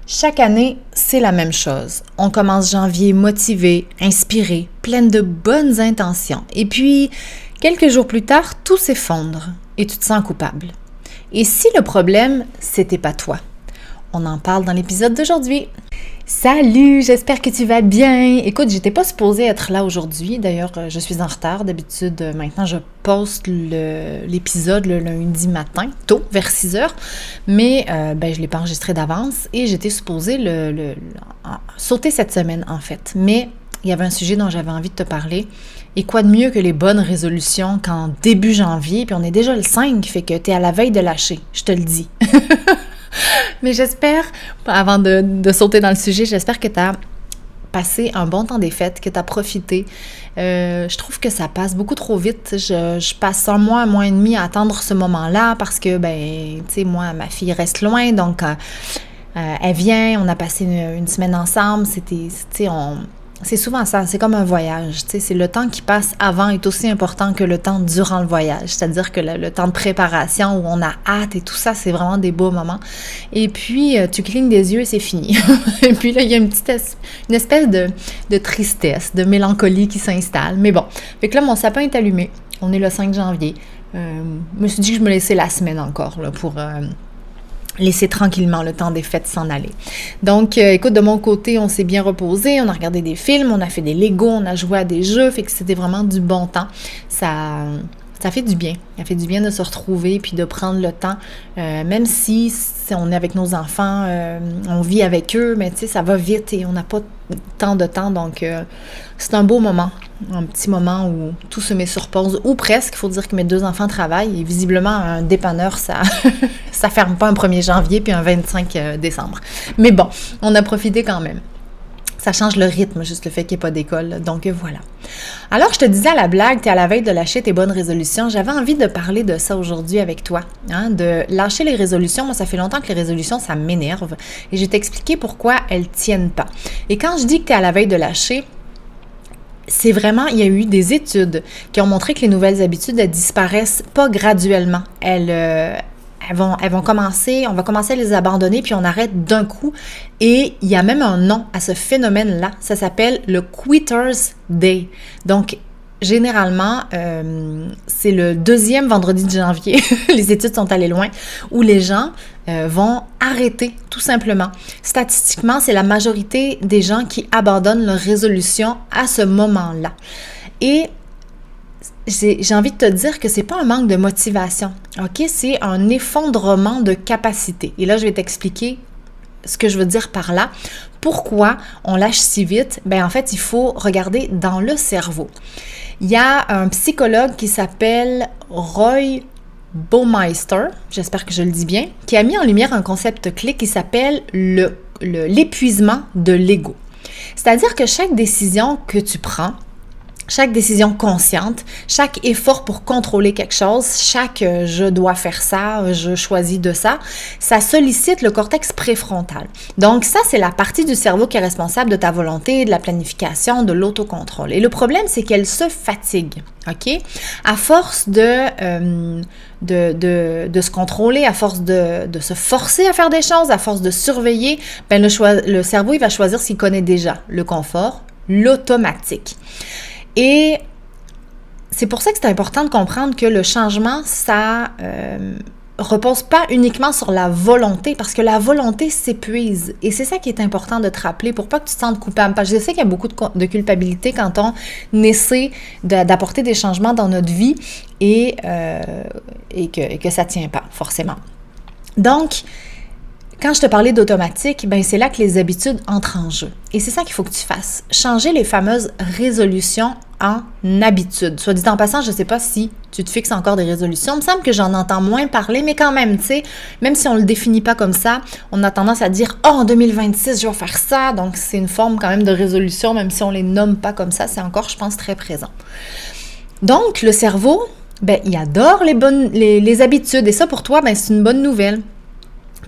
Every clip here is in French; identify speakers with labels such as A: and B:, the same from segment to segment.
A: Chaque année, c'est la même chose. On commence janvier motivé, inspiré, pleine de bonnes intentions. Et puis, quelques jours plus tard, tout s'effondre et tu te sens coupable. Et si le problème, c'était pas toi? On en parle dans l'épisode d'aujourd'hui. Salut, j'espère que tu vas bien. Écoute, j'étais pas supposée être là aujourd'hui. D'ailleurs, je suis en retard. D'habitude, maintenant, je poste l'épisode le lundi matin, tôt, vers 6 heures. Mais je l'ai pas enregistré d'avance et j'étais supposée sauter cette semaine, en fait. Mais il y avait un sujet dont j'avais envie de te parler. Et quoi de mieux que les bonnes résolutions qu'en début janvier, puis on est déjà le 5, fait que t'es à la veille de lâcher, je te le dis. Mais j'espère, avant de sauter dans le sujet, j'espère que tu as passé un bon temps des fêtes, que tu as profité. Je trouve que ça passe beaucoup trop vite. Je passe un mois et demi à attendre ce moment-là parce que, tu sais, moi, ma fille reste loin, donc elle vient, on a passé une semaine ensemble. C'est souvent ça, c'est comme un voyage, tu sais, c'est le temps qui passe avant est aussi important que le temps durant le voyage, c'est-à-dire que le temps de préparation où on a hâte et tout ça, c'est vraiment des beaux moments. Et puis, tu clignes des yeux et c'est fini. Et puis là, il y a une espèce de tristesse, de mélancolie qui s'installe. Mais bon, fait que là, mon sapin est allumé, on est le 5 janvier. Je me suis dit que je me laissais la semaine encore là, pour... laisser tranquillement le temps des fêtes s'en aller. Donc, écoute, de mon côté, on s'est bien reposé, on a regardé des films, on a fait des Legos, on a joué à des jeux, fait que c'était vraiment du bon temps. Ça fait du bien. Ça fait du bien de se retrouver puis de prendre le temps, même si on est avec nos enfants, on vit avec eux, mais tu sais, ça va vite et on n'a pas tant de temps, donc c'est un beau moment, un petit moment où tout se met sur pause, ou presque. Il faut dire que mes 2 enfants travaillent et visiblement un dépanneur, ça ça ferme pas un 1er janvier puis un 25 décembre. Mais bon, on a profité quand même. Ça change le rythme, juste le fait qu'il n'y ait pas d'école. Donc, voilà. Alors, je te disais à la blague, tu es à la veille de lâcher tes bonnes résolutions. J'avais envie de parler de ça aujourd'hui avec toi, de lâcher les résolutions. Moi, ça fait longtemps que les résolutions, ça m'énerve. Et je vais t'expliquer pourquoi elles tiennent pas. Et quand je dis que tu es à la veille de lâcher, c'est vraiment, il y a eu des études qui ont montré que les nouvelles habitudes, elles disparaissent pas graduellement. On va commencer à les abandonner, puis on arrête d'un coup. Et il y a même un nom à ce phénomène-là. Ça s'appelle le Quitter's Day. Donc, généralement, c'est le 2e vendredi de janvier, les études sont allées loin, où les gens vont arrêter, tout simplement. Statistiquement, c'est la majorité des gens qui abandonnent leur résolution à ce moment-là. Et j'ai envie de te dire que c'est pas un manque de motivation, ok? C'est un effondrement de capacité. Et là, je vais t'expliquer ce que je veux dire par là. Pourquoi on lâche si vite? En fait, il faut regarder dans le cerveau. Il y a un psychologue qui s'appelle Roy Baumeister, j'espère que je le dis bien, qui a mis en lumière un concept clé qui s'appelle l'épuisement de l'ego. C'est-à-dire que chaque décision que tu prends, chaque décision consciente, chaque effort pour contrôler quelque chose, chaque je dois faire ça, je choisis de ça, ça sollicite le cortex préfrontal. Donc ça, c'est la partie du cerveau qui est responsable de ta volonté, de la planification, de l'autocontrôle. Et le problème, c'est qu'elle se fatigue, ok? À force de se contrôler, à force de se forcer à faire des choses, à force de surveiller, le cerveau, il va choisir ce qu'il connaît déjà, le confort, l'automatique. Et c'est pour ça que c'est important de comprendre que le changement, ça repose pas uniquement sur la volonté, parce que la volonté s'épuise. Et c'est ça qui est important de te rappeler pour pas que tu te sentes coupable. Parce que je sais qu'il y a beaucoup de culpabilité quand on essaie d'apporter des changements dans notre vie et que ça tient pas, forcément. Donc, quand je te parlais d'automatique, c'est là que les habitudes entrent en jeu. Et c'est ça qu'il faut que tu fasses. Changer les fameuses résolutions en habitudes. Soit dit en passant, je ne sais pas si tu te fixes encore des résolutions. Il me semble que j'en entends moins parler, mais quand même, tu sais, même si on ne le définit pas comme ça, on a tendance à dire « Oh, en 2026, je vais faire ça ». Donc, c'est une forme quand même de résolution, même si on ne les nomme pas comme ça, c'est encore, je pense, très présent. Donc, le cerveau, il adore les habitudes. Et ça, pour toi, c'est une bonne nouvelle.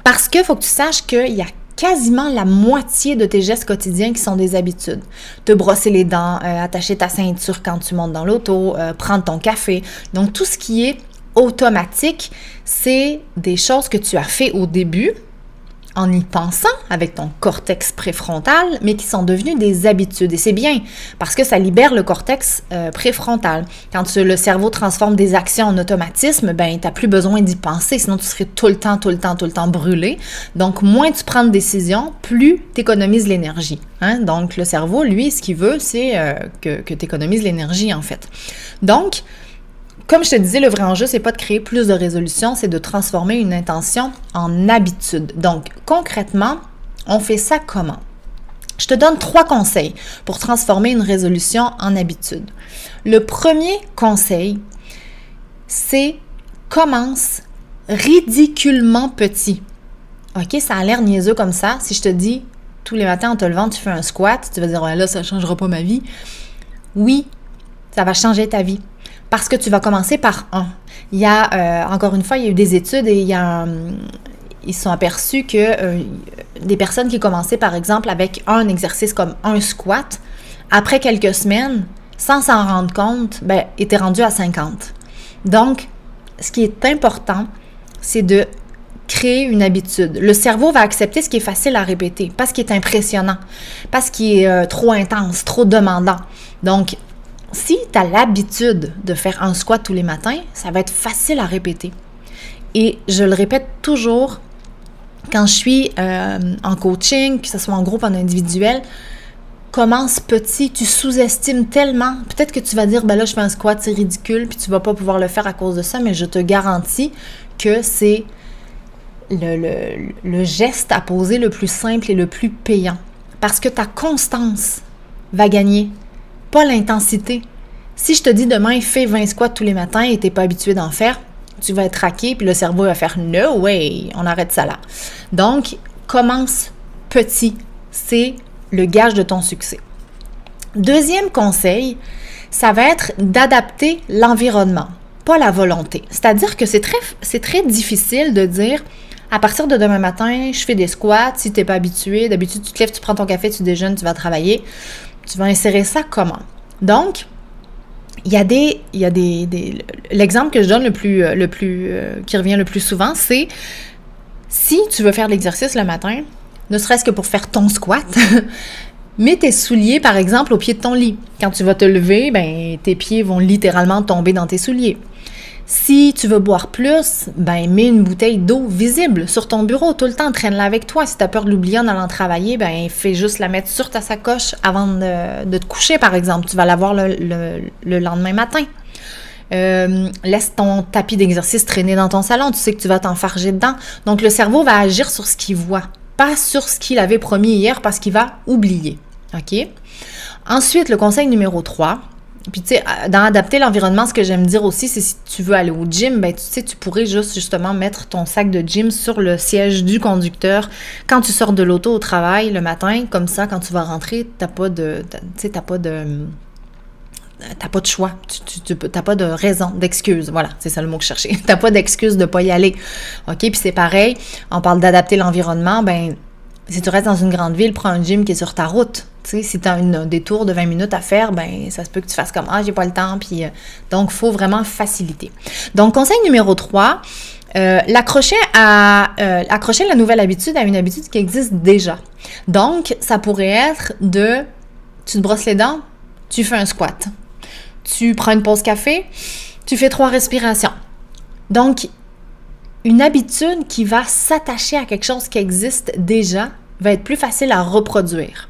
A: Parce qu'il faut que tu saches qu'il y a quasiment la moitié de tes gestes quotidiens qui sont des habitudes. Te brosser les dents, attacher ta ceinture quand tu montes dans l'auto, prendre ton café. Donc, tout ce qui est automatique, c'est des choses que tu as fait au début en y pensant avec ton cortex préfrontal, mais qui sont devenus des habitudes. Et c'est bien, parce que ça libère le cortex préfrontal. Quand le cerveau transforme des actions en automatisme, ben, tu n'as plus besoin d'y penser, sinon tu serais tout le temps brûlé. Donc, moins tu prends de décisions, plus tu économises l'énergie. Hein? Donc, le cerveau, lui, ce qu'il veut, c'est que tu économises l'énergie, en fait. Donc, comme je te disais, le vrai enjeu, c'est pas de créer plus de résolutions, c'est de transformer une intention en habitude. Donc, concrètement, on fait ça comment? Je te donne 3 conseils pour transformer une résolution en habitude. Le premier conseil, c'est commence ridiculement petit. OK, ça a l'air niaiseux comme ça. Si je te dis, tous les matins en te levant, tu fais un squat, tu vas dire, ouais, là, ça changera pas ma vie. Oui, ça va changer ta vie. Parce que tu vas commencer par 1. Il y a, encore une fois, il y a eu des études et ils se sont aperçus que des personnes qui commençaient, par exemple, avec un exercice comme un squat, après quelques semaines, sans s'en rendre compte, ben, étaient rendues à 50. Donc, ce qui est important, c'est de créer une habitude. Le cerveau va accepter ce qui est facile à répéter, pas ce qui est impressionnant, pas ce qui est trop intense, trop demandant. Donc, si tu as l'habitude de faire un squat tous les matins, ça va être facile à répéter. Et je le répète toujours, quand je suis en coaching, que ce soit en groupe, en individuel, commence petit, tu sous-estimes tellement. Peut-être que tu vas dire, ben là, je fais un squat, c'est ridicule, puis tu vas pas pouvoir le faire à cause de ça, mais je te garantis que c'est le geste à poser le plus simple et le plus payant. Parce que ta constance va gagner, pas l'intensité. Si je te dis demain, fais 20 squats tous les matins et tu n'es pas habitué d'en faire, tu vas être raqué, puis le cerveau va faire « No way, on arrête ça là ». Donc, commence petit. C'est le gage de ton succès. Deuxième conseil, ça va être d'adapter l'environnement, pas la volonté. C'est-à-dire que c'est très difficile de dire « À partir de demain matin, je fais des squats. Si tu n'es pas habitué, d'habitude, tu te lèves, tu prends ton café, tu déjeunes, tu vas travailler. » Tu vas insérer ça comment? Donc, il y a l'exemple que je donne qui revient le plus souvent, c'est si tu veux faire l'exercice le matin, ne serait-ce que pour faire ton squat, mets tes souliers, par exemple, au pied de ton lit. Quand tu vas te lever, ben, tes pieds vont littéralement tomber dans tes souliers. Si tu veux boire plus, ben mets une bouteille d'eau visible sur ton bureau tout le temps, traîne-la avec toi. Si tu as peur de l'oublier en allant travailler, ben fais juste la mettre sur ta sacoche avant de te coucher, par exemple. Tu vas l'avoir le lendemain matin. Laisse ton tapis d'exercice traîner dans ton salon. Tu sais que tu vas t'enfarger dedans. Donc, le cerveau va agir sur ce qu'il voit, pas sur ce qu'il avait promis hier parce qu'il va oublier. OK? Ensuite, le conseil numéro 3, puis tu sais, dans adapter l'environnement, ce que j'aime dire aussi, c'est si tu veux aller au gym, ben tu sais, tu pourrais justement mettre ton sac de gym sur le siège du conducteur quand tu sors de l'auto au travail le matin. Comme ça, quand tu vas rentrer, t'as pas de choix. Tu n'as pas de raison, d'excuse. Voilà, c'est ça le mot que je cherchais. Tu n'as pas d'excuse de ne pas y aller. OK? Puis c'est pareil, on parle d'adapter l'environnement. Ben si tu restes dans une grande ville, prends un gym qui est sur ta route. Tu sais, si tu as un détour de 20 minutes à faire, ben ça se peut que tu fasses comme « Ah, j'ai pas le temps ». Puis donc, il faut vraiment faciliter. Donc, conseil numéro 3, l'accrocher la nouvelle habitude à une habitude qui existe déjà. Donc, ça pourrait être tu te brosses les dents, tu fais un squat. Tu prends une pause café, tu fais 3 respirations. Donc, une habitude qui va s'attacher à quelque chose qui existe déjà va être plus facile à reproduire.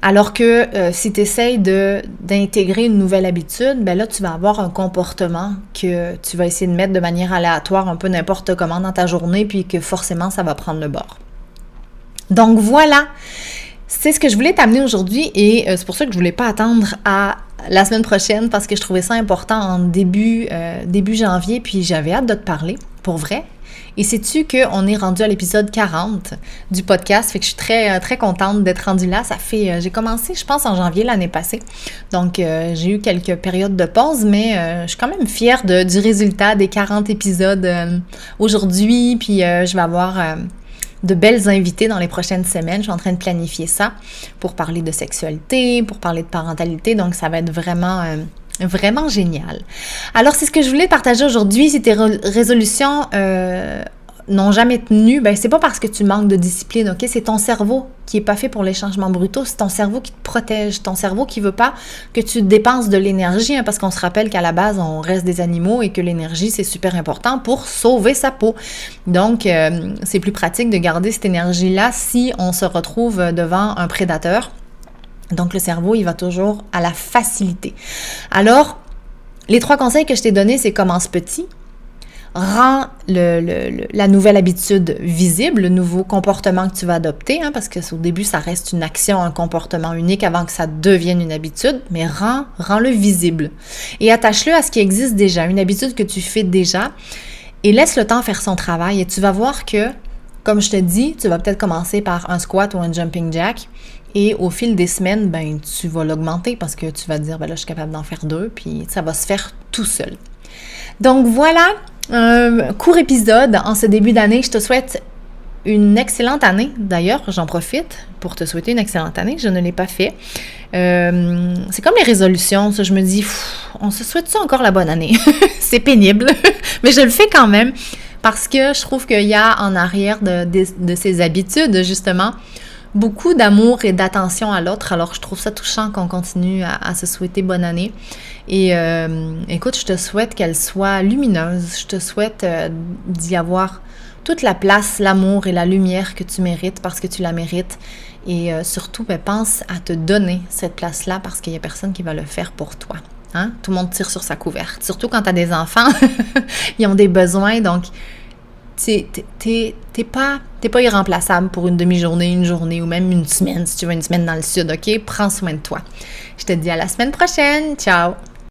A: Alors que si tu essaies d'intégrer une nouvelle habitude, ben là, tu vas avoir un comportement que tu vas essayer de mettre de manière aléatoire, un peu n'importe comment dans ta journée, puis que forcément, ça va prendre le bord. Donc voilà, c'est ce que je voulais t'amener aujourd'hui et c'est pour ça que je voulais pas attendre à la semaine prochaine parce que je trouvais ça important en début janvier, puis j'avais hâte de te parler, pour vrai. Et sais-tu qu'on est rendu à l'épisode 40 du podcast, fait que je suis très, très contente d'être rendue là. J'ai commencé, je pense, en janvier l'année passée. Donc, j'ai eu quelques périodes de pause, mais je suis quand même fière du résultat des 40 épisodes aujourd'hui. Puis, je vais avoir de belles invités dans les prochaines semaines. Je suis en train de planifier ça pour parler de sexualité, pour parler de parentalité. Donc, ça va être vraiment génial. Alors, c'est ce que je voulais partager aujourd'hui. C'est tes résolutions n'ont jamais tenu, ben c'est pas parce que tu manques de discipline, ok? C'est ton cerveau qui est pas fait pour les changements brutaux, c'est ton cerveau qui te protège, ton cerveau qui veut pas que tu dépenses de l'énergie, hein, parce qu'on se rappelle qu'à la base, on reste des animaux et que l'énergie, c'est super important pour sauver sa peau. Donc, c'est plus pratique de garder cette énergie-là si on se retrouve devant un prédateur. Donc, le cerveau, il va toujours à la facilité. Alors, les 3 conseils que je t'ai donnés, c'est commence petit. Rends la nouvelle habitude visible, le nouveau comportement que tu vas adopter, hein, parce que au début, ça reste une action, un comportement unique avant que ça devienne une habitude, mais rends-le visible. Et attache-le à ce qui existe déjà, une habitude que tu fais déjà, et laisse le temps faire son travail. Et tu vas voir que, comme je te dis, tu vas peut-être commencer par un squat ou un jumping jack, et au fil des semaines, ben, tu vas l'augmenter parce que tu vas te dire, ben là, je suis capable d'en faire 2, puis ça va se faire tout seul. Donc voilà, un court épisode en ce début d'année. Je te souhaite une excellente année. D'ailleurs, j'en profite pour te souhaiter une excellente année. Je ne l'ai pas fait. C'est comme les résolutions. Ça, je me dis, on se souhaite-tu encore la bonne année? C'est pénible, mais je le fais quand même parce que je trouve qu'il y a en arrière de ces habitudes, justement, beaucoup d'amour et d'attention à l'autre. Alors, je trouve ça touchant qu'on continue à se souhaiter bonne année. Et écoute, je te souhaite qu'elle soit lumineuse. Je te souhaite d'y avoir toute la place, l'amour et la lumière que tu mérites parce que tu la mérites. Et surtout, ben, pense à te donner cette place-là parce qu'il n'y a personne qui va le faire pour toi. Hein? Tout le monde tire sur sa couverte. Surtout quand tu as des enfants, ils ont des besoins. Donc, t'es pas irremplaçable pour une demi-journée, une journée ou même une semaine, si tu veux une semaine dans le sud, OK? Prends soin de toi. Je te dis à la semaine prochaine. Ciao!